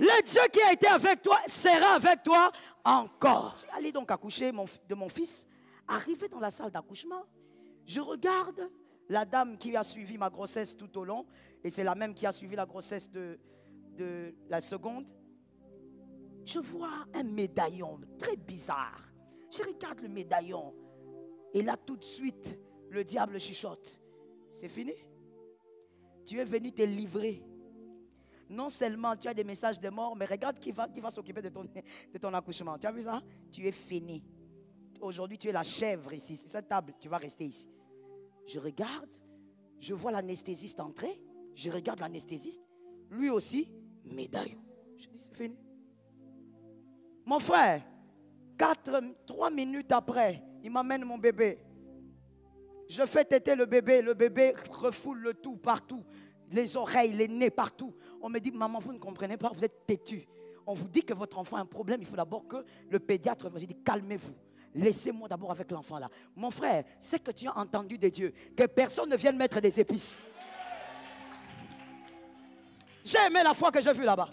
Le Dieu qui a été avec toi sera avec toi encore. Je suis allé donc accoucher de mon fils. Arrivé dans la salle d'accouchement, je regarde la dame qui a suivi ma grossesse tout au long. Et c'est la même qui a suivi la grossesse de la seconde. Je vois un médaillon très bizarre. Je regarde le médaillon. Et là, tout de suite, le diable chuchote. C'est fini. Tu es venu te livrer. Non seulement tu as des messages de mort, mais regarde qui va s'occuper de ton accouchement. Tu as vu ça? Tu es fini. Aujourd'hui, tu es la chèvre ici. Sur cette table, tu vas rester ici. Je regarde, je vois l'anesthésiste entrer. Je regarde l'anesthésiste. Lui aussi, médaillon. Je dis, c'est fini. Mon frère, 3 minutes après, il m'amène mon bébé. Je fais téter le bébé refoule le tout partout. Les oreilles, les nez, partout. On me dit, maman, vous ne comprenez pas, vous êtes têtu. On vous dit que votre enfant a un problème, il faut d'abord que le pédiatre vous dise, calmez-vous. Laissez-moi d'abord avec l'enfant là. Mon frère, c'est que tu as entendu de Dieu, que personne ne vienne mettre des épices. J'ai aimé la foi que j'ai vue là-bas.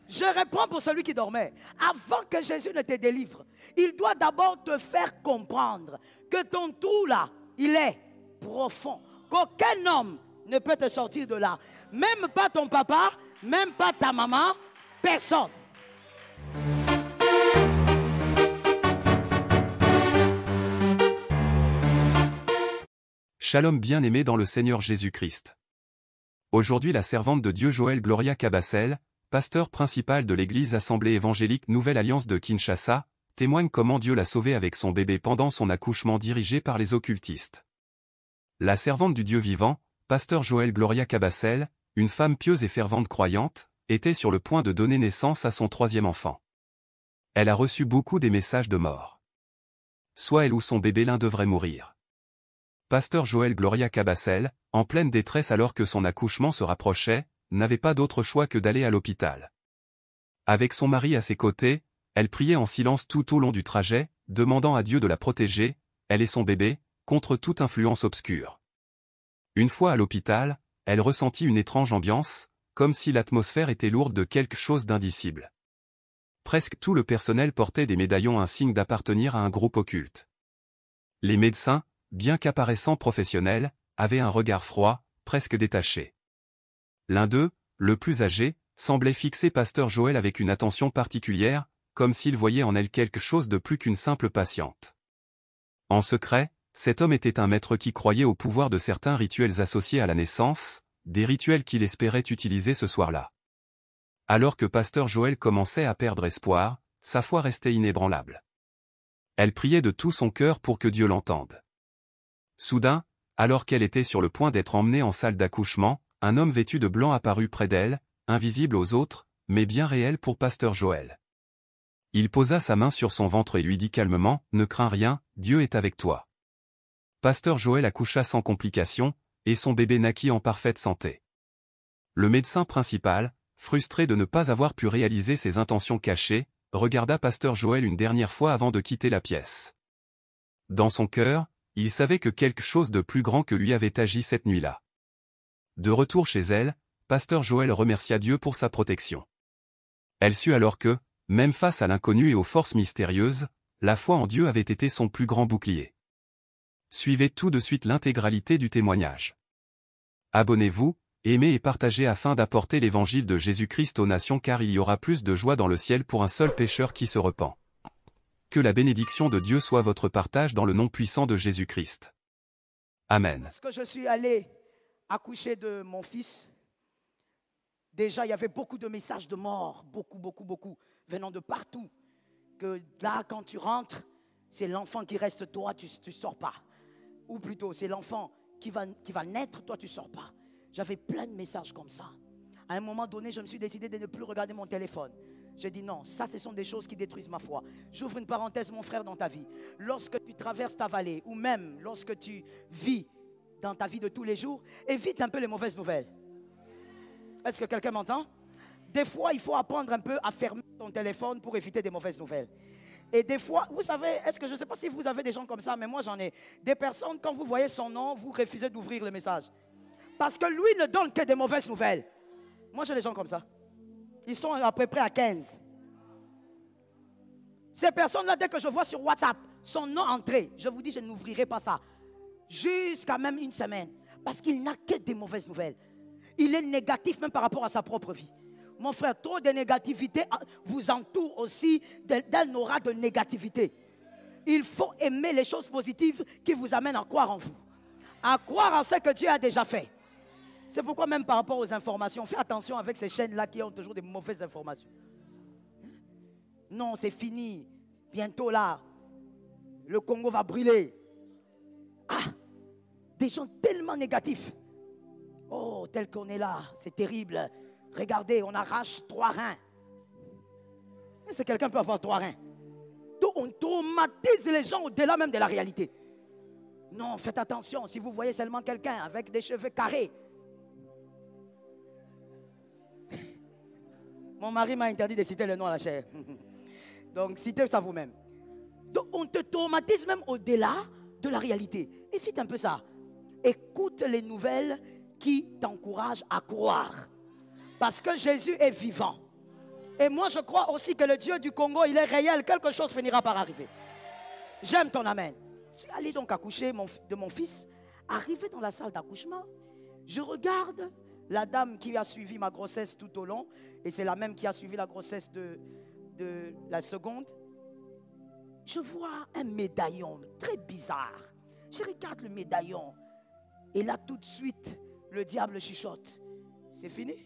Je réponds pour celui qui dormait. Avant que Jésus ne te délivre, il doit d'abord te faire comprendre que ton trou là, il est profond. Qu'aucun homme ne peut te sortir de là. Même pas ton papa, même pas ta maman, personne. Shalom bien-aimé dans le Seigneur Jésus-Christ. Aujourd'hui la servante de Dieu Joël Gloria Cabassel, pasteur principal de l'église Assemblée évangélique Nouvelle Alliance de Kinshasa, témoigne comment Dieu l'a sauvée avec son bébé pendant son accouchement dirigé par les occultistes. La servante du Dieu vivant, pasteur Joël Gloria Cabassel, une femme pieuse et fervente croyante, était sur le point de donner naissance à son 3e enfant. Elle a reçu beaucoup des messages de mort. Soit elle ou son bébé, l'un devrait mourir. Pasteur Joël Gloria Cabassel, en pleine détresse alors que son accouchement se rapprochait, n'avait pas d'autre choix que d'aller à l'hôpital. Avec son mari à ses côtés, elle priait en silence tout au long du trajet, demandant à Dieu de la protéger, elle et son bébé, contre toute influence obscure. Une fois à l'hôpital, elle ressentit une étrange ambiance, comme si l'atmosphère était lourde de quelque chose d'indicible. Presque tout le personnel portait des médaillons, un signe d'appartenir à un groupe occulte. Les médecins, bien qu'apparaissant professionnels, avaient un regard froid, presque détaché. L'un d'eux, le plus âgé, semblait fixer pasteur Joël avec une attention particulière, comme s'il voyait en elle quelque chose de plus qu'une simple patiente. En secret, cet homme était un maître qui croyait au pouvoir de certains rituels associés à la naissance, des rituels qu'il espérait utiliser ce soir-là. Alors que pasteur Joël commençait à perdre espoir, sa foi restait inébranlable. Elle priait de tout son cœur pour que Dieu l'entende. Soudain, alors qu'elle était sur le point d'être emmenée en salle d'accouchement, un homme vêtu de blanc apparut près d'elle, invisible aux autres, mais bien réel pour pasteur Joël. Il posa sa main sur son ventre et lui dit calmement, « Ne crains rien, Dieu est avec toi. » Pasteur Joël accoucha sans complications, et son bébé naquit en parfaite santé. Le médecin principal, frustré de ne pas avoir pu réaliser ses intentions cachées, regarda pasteur Joël une dernière fois avant de quitter la pièce. Dans son cœur, il savait que quelque chose de plus grand que lui avait agi cette nuit-là. De retour chez elle, pasteur Joël remercia Dieu pour sa protection. Elle sut alors que, même face à l'inconnu et aux forces mystérieuses, la foi en Dieu avait été son plus grand bouclier. Suivez tout de suite l'intégralité du témoignage. Abonnez-vous, aimez et partagez afin d'apporter l'évangile de Jésus-Christ aux nations, car il y aura plus de joie dans le ciel pour un seul pécheur qui se repent. Que la bénédiction de Dieu soit votre partage dans le nom puissant de Jésus-Christ. Amen. Lorsque je suis allé accoucher de mon fils, déjà il y avait beaucoup de messages de mort, beaucoup, venant de partout. Que là, quand tu rentres, c'est l'enfant qui reste, toi, tu ne sors pas. Ou plutôt, c'est l'enfant qui va naître, toi, tu ne sors pas. J'avais plein de messages comme ça. À un moment donné, je me suis décidé de ne plus regarder mon téléphone. J'ai dit non, ça ce sont des choses qui détruisent ma foi. J'ouvre une parenthèse, mon frère, dans ta vie. Lorsque tu traverses ta vallée, ou même lorsque tu vis dans ta vie de tous les jours, évite un peu les mauvaises nouvelles. Est-ce que quelqu'un m'entend? Des fois, il faut apprendre un peu à fermer ton téléphone pour éviter des mauvaises nouvelles. Et des fois, vous savez, je ne sais pas si vous avez des gens comme ça, mais moi j'en ai. Des personnes, quand vous voyez son nom, vous refusez d'ouvrir le message. Parce que lui ne donne que des mauvaises nouvelles. Moi j'ai des gens comme ça. Ils sont à peu près à 15. Ces personnes-là, dès que je vois sur WhatsApp son nom entré, je vous dis, je n'ouvrirai pas ça. Jusqu'à même une semaine. Parce qu'il n'a que des mauvaises nouvelles. Il est négatif même par rapport à sa propre vie. Mon frère, trop de négativité vous entoure aussi d'un aura de négativité. Il faut aimer les choses positives qui vous amènent à croire en vous. À croire en ce que Dieu a déjà fait. C'est pourquoi même par rapport aux informations, fais attention avec ces chaînes-là qui ont toujours des mauvaises informations. Non, c'est fini. Bientôt là, le Congo va brûler. Ah, des gens tellement négatifs. Oh, tel qu'on est là, c'est terrible. Regardez, on arrache 3 reins. Est-ce que quelqu'un peut avoir 3 reins? Donc on traumatise les gens au-delà même de la réalité. Non, faites attention, si vous voyez seulement quelqu'un avec des cheveux carrés. Mon mari m'a interdit de citer le nom à la chair. Donc citez ça vous-même. Donc on te traumatise même au-delà de la réalité. Évite un peu ça. Écoute les nouvelles qui t'encouragent à croire. Parce que Jésus est vivant. Et moi je crois aussi que le Dieu du Congo, il est réel. Quelque chose finira par arriver. J'aime ton amen. Je suis allé donc accoucher de mon fils. Arrivé dans la salle d'accouchement, je regarde la dame qui a suivi ma grossesse tout au long. Et c'est la même qui a suivi la grossesse de la seconde. Je vois un médaillon très bizarre. Je regarde le médaillon. Et là, tout de suite, le diable chuchote. C'est fini.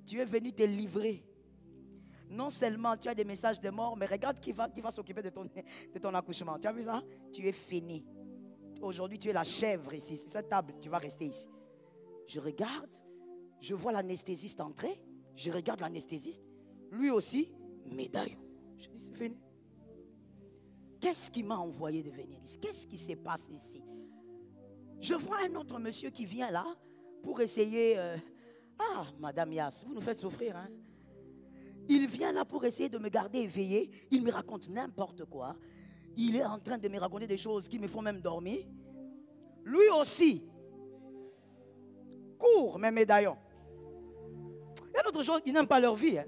Tu es venu te livrer. Non seulement tu as des messages de mort, mais regarde qui va s'occuper de ton accouchement. Tu as vu ça? Tu es fini. Aujourd'hui, tu es la chèvre ici. Sur cette table, tu vas rester ici. Je regarde. Je vois l'anesthésiste entrer. Je regarde l'anesthésiste. Lui aussi, médaillon. Je dis, c'est fini. Qu'est-ce qui m'a envoyé de venir ici? Qu'est-ce qui se passe ici? Je vois un autre monsieur qui vient là pour essayer... Ah, Madame Yass, vous nous faites souffrir, hein? Il vient là pour essayer de me garder éveillé. Il me raconte n'importe quoi. Il est en train de me raconter des choses qui me font même dormir. Lui aussi court mes médaillons. Il y a d'autres gens qui n'aiment pas leur vie. Hein?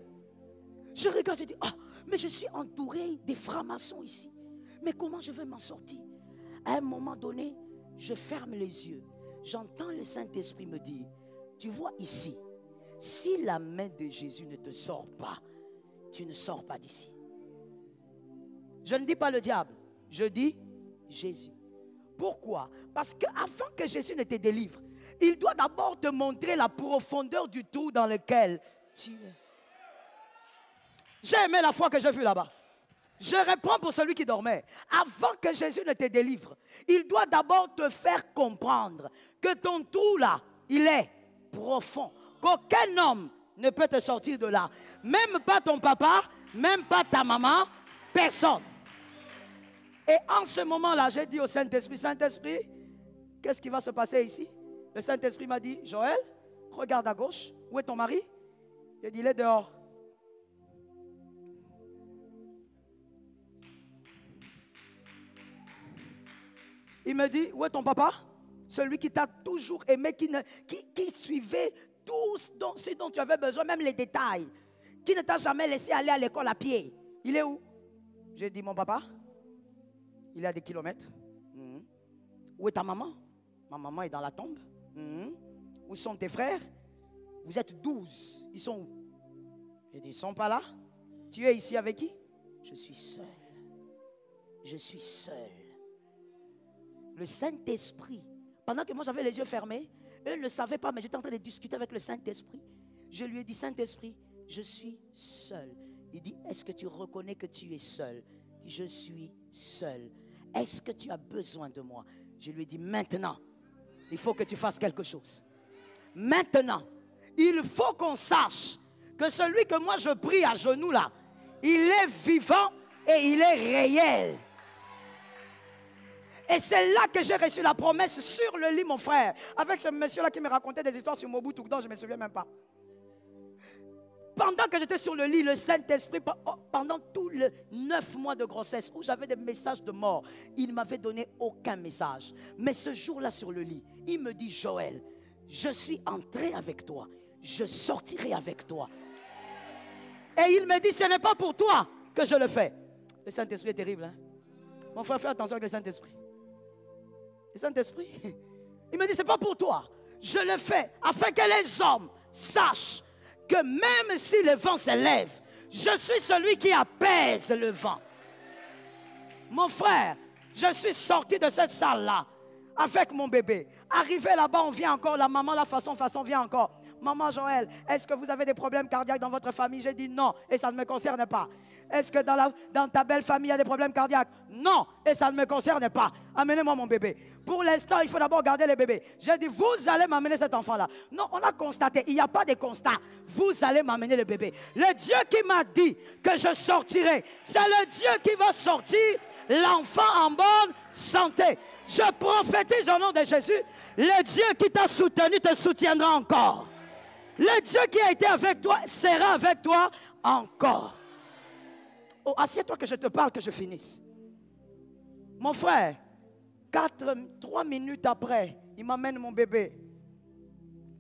Je regarde, je dis, ah, mais je suis entouré des francs-maçons ici. Mais comment je vais m'en sortir? À un moment donné, je ferme les yeux. J'entends le Saint-Esprit me dire, tu vois ici, si la main de Jésus ne te sort pas, tu ne sors pas d'ici. Je ne dis pas le diable, je dis Jésus. Pourquoi? Parce qu'avant que Jésus ne te délivre, il doit d'abord te montrer la profondeur du trou dans lequel tu es. J'ai aimé la foi que j'ai vue là-bas. Je réponds pour celui qui dormait. Avant que Jésus ne te délivre, il doit d'abord te faire comprendre que ton trou là, il est profond. Qu'aucun homme ne peut te sortir de là. Même pas ton papa, même pas ta maman, personne. Et en ce moment-là, j'ai dit au Saint-Esprit, Saint-Esprit, qu'est-ce qui va se passer ici? Le Saint-Esprit m'a dit, Joël, regarde à gauche, où est ton mari? J'ai dit, il est dehors. Il me dit, où est ton papa? Celui qui t'a toujours aimé, qui suivait tout ce dont tu avais besoin, même les détails. Qui ne t'a jamais laissé aller à l'école à pied. Il est où? J'ai dit, mon papa, il est à des kilomètres. Où est ta maman? Ma maman est dans la tombe. Où sont tes frères? Vous êtes 12. Ils sont où? J'ai dit, ils ne sont pas là. Tu es ici avec qui? Je suis seul. Je suis seul. Le Saint-Esprit, pendant que moi j'avais les yeux fermés, eux ne savaient pas, mais j'étais en train de discuter avec le Saint-Esprit. Je lui ai dit, Saint-Esprit, je suis seul. Il dit, est-ce que tu reconnais que tu es seul? Il dit, je suis seul. Est-ce que tu as besoin de moi? Je lui ai dit, maintenant, il faut que tu fasses quelque chose. Maintenant, il faut qu'on sache que celui que moi je prie à genoux là, il est vivant et il est réel. Et c'est là que j'ai reçu la promesse sur le lit, mon frère. Avec ce monsieur-là qui me racontait des histoires sur Mobutu, dont je ne me souviens même pas. Pendant que j'étais sur le lit, le Saint-Esprit, pendant tous les 9 mois de grossesse, où j'avais des messages de mort, il ne m'avait donné aucun message. Mais ce jour-là sur le lit, il me dit, Joël, je suis entré avec toi. Je sortirai avec toi. Et il me dit, ce n'est pas pour toi que je le fais. Le Saint-Esprit est terrible. Hein? Mon frère, fais attention avec le Saint-Esprit. Le Saint-Esprit, il me dit, ce n'est pas pour toi. Je le fais afin que les hommes sachent que même si le vent se lève, je suis celui qui apaise le vent. Mon frère, je suis sorti de cette salle-là avec mon bébé. Arrivé là-bas, on vient encore, la maman, la façon vient encore. Maman Joël, est-ce que vous avez des problèmes cardiaques dans votre famille? J'ai dit non, et ça ne me concerne pas. Est-ce que dans ta belle famille, il y a des problèmes cardiaques? Non, et ça ne me concerne pas. Amenez-moi mon bébé. Pour l'instant, il faut d'abord garder le bébé. J'ai dit, vous allez m'amener cet enfant-là. Non, on a constaté, il n'y a pas de constat. Vous allez m'amener le bébé. Le Dieu qui m'a dit que je sortirai, c'est le Dieu qui va sortir l'enfant en bonne santé. Je prophétise au nom de Jésus, le Dieu qui t'a soutenu te soutiendra encore. Le Dieu qui a été avec toi sera avec toi encore. Oh, assieds-toi que je te parle, que je finisse. Mon frère, 3 minutes après, il m'amène mon bébé.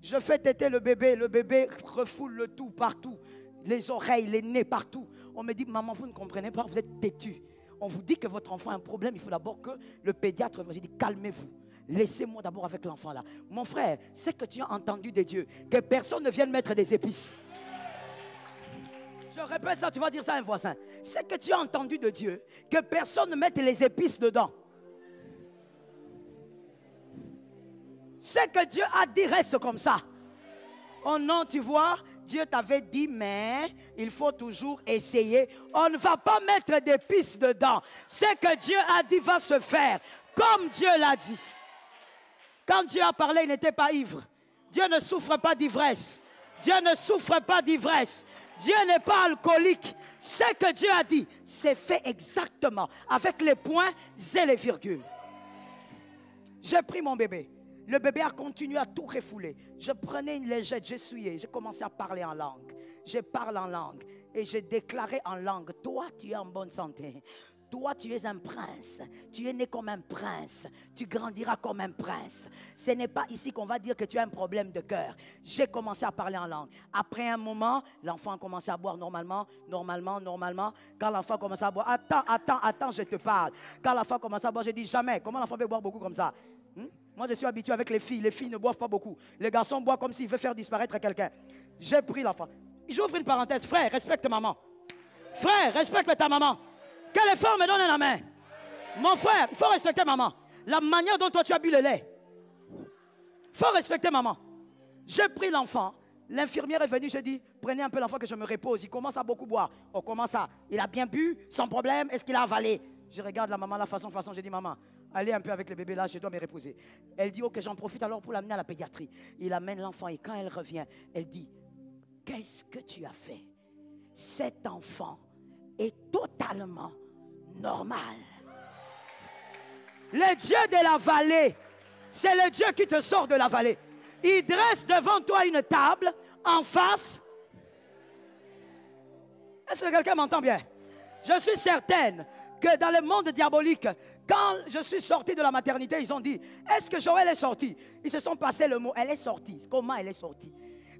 Je fais téter le bébé refoule le tout partout. Les oreilles, les nez, partout. On me dit, maman, vous ne comprenez pas, vous êtes têtu. On vous dit que votre enfant a un problème, il faut d'abord que le pédiatre vous dit, calmez-vous. Laissez-moi d'abord avec l'enfant là. Mon frère, c'est que tu as entendu de Dieu, que personne ne vienne mettre des épices. Je répète ça, tu vas dire ça à un voisin. C'est que tu as entendu de Dieu, que personne ne mette les épices dedans. C'est que Dieu a dit reste comme ça. Oh non, tu vois, Dieu t'avait dit, mais il faut toujours essayer. On ne va pas mettre d'épices dedans. C'est que Dieu a dit va se faire comme Dieu l'a dit. Quand Dieu a parlé, il n'était pas ivre. Dieu ne souffre pas d'ivresse. Dieu ne souffre pas d'ivresse. Dieu n'est pas alcoolique. Ce que Dieu a dit, c'est fait exactement avec les points et les virgules. J'ai pris mon bébé. Le bébé a continué à tout refouler. Je prenais une légette, j'essuyais, j'ai commencé à parler en langue. Je parle en langue et j'ai déclaré en langue, toi tu es en bonne santé. Toi, tu es un prince. Tu es né comme un prince. Tu grandiras comme un prince. Ce n'est pas ici qu'on va dire que tu as un problème de cœur. J'ai commencé à parler en langue. Après un moment, l'enfant a commencé à boire normalement. Quand l'enfant a commencé à boire, attends, je te parle. Quand l'enfant a commencé à boire, j'ai dit jamais. Comment l'enfant peut boire beaucoup comme ça? Moi, je suis habitué avec les filles. Les filles ne boivent pas beaucoup. Les garçons boivent comme s'ils veulent faire disparaître quelqu'un. J'ai pris l'enfant. J'ouvre une parenthèse. Frère, respecte maman. Frère, respecte ta maman. Que les femmes me donnent la main. Mon frère, il faut respecter maman. La manière dont toi tu as bu le lait. Il faut respecter maman. J'ai pris l'enfant. L'infirmière est venue, j'ai dit, prenez un peu l'enfant que je me repose. Il commence à beaucoup boire. On commence à, il a bien bu, sans problème. Est-ce qu'il a avalé? Je regarde la maman, la façon. J'ai dit, maman, allez un peu avec le bébé là, je dois me reposer. Elle dit, ok, j'en profite alors pour l'amener à la pédiatrie. Il amène l'enfant et quand elle revient, elle dit, qu'est-ce que tu as fait? Cet enfant est totalement normal. Le Dieu de la vallée, c'est le Dieu qui te sort de la vallée. Il dresse devant toi une table en face. Est-ce que quelqu'un m'entend bien? Je suis certaine que dans le monde diabolique, quand je suis sorti de la maternité, ils ont dit, est-ce que Joël est sorti? Ils se sont passés le mot, elle est sortie. Comment elle est sortie?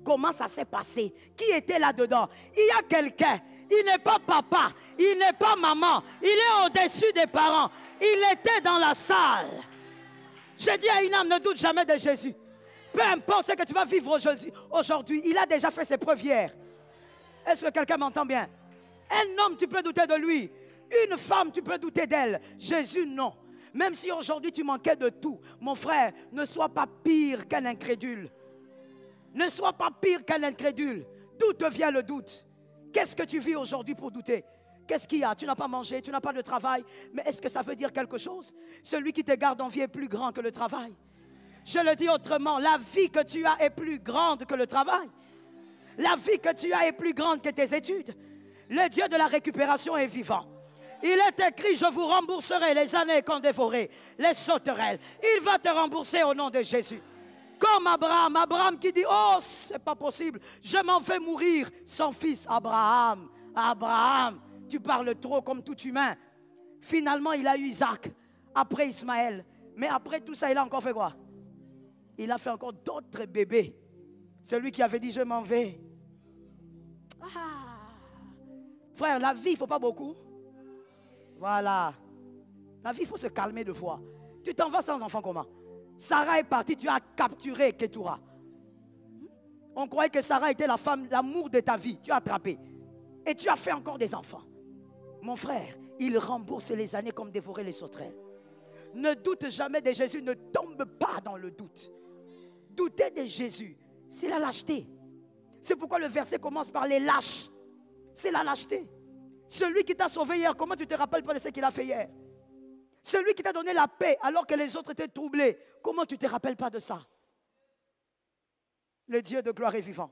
Comment ça s'est passé? Qui était là-dedans? Il y a quelqu'un. Il n'est pas papa, il n'est pas maman, il est au-dessus des parents. Il était dans la salle. J'ai dit à une âme, ne doute jamais de Jésus. Peu importe ce que tu vas vivre aujourd'hui, il a déjà fait ses preuves hier. Est-ce que quelqu'un m'entend bien? Un homme, tu peux douter de lui. Une femme, tu peux douter d'elle. Jésus, non. Même si aujourd'hui tu manquais de tout, mon frère, ne sois pas pire qu'un incrédule. Ne sois pas pire qu'un incrédule. D'où te vient le doute? Qu'est-ce que tu vis aujourd'hui pour douter? Qu'est-ce qu'il y a? Tu n'as pas mangé, tu n'as pas de travail. Mais est-ce que ça veut dire quelque chose? Celui qui te garde en vie est plus grand que le travail. Je le dis autrement, la vie que tu as est plus grande que le travail. La vie que tu as est plus grande que tes études. Le Dieu de la récupération est vivant. Il est écrit, je vous rembourserai les années qu'ont dévoré les sauterelles. Il va te rembourser au nom de Jésus. Comme Abraham qui dit, oh, c'est pas possible, je m'en vais mourir sans fils. Abraham, tu parles trop comme tout humain. Finalement, il a eu Isaac, après Ismaël. Mais après tout ça, il a encore fait quoi? Il a fait encore d'autres bébés. Celui qui avait dit, je m'en vais. Frère, la vie, il ne faut pas beaucoup. Voilà. La vie, il faut se calmer deux fois. Tu t'en vas sans enfant comment? Sarah est partie, tu as capturé Ketura. On croyait que Sarah était la femme, l'amour de ta vie. Tu as attrapé. Et tu as fait encore des enfants. Mon frère, il rembourse les années comme dévorer les sauterelles. Ne doute jamais de Jésus, ne tombe pas dans le doute. Douter de Jésus, c'est la lâcheté. C'est pourquoi le verset commence par les lâches. C'est la lâcheté. Celui qui t'a sauvé hier, comment tu ne te rappelles pas de ce qu'il a fait hier? Celui qui t'a donné la paix alors que les autres étaient troublés, comment tu ne te rappelles pas de ça? Le Dieu de gloire est vivant.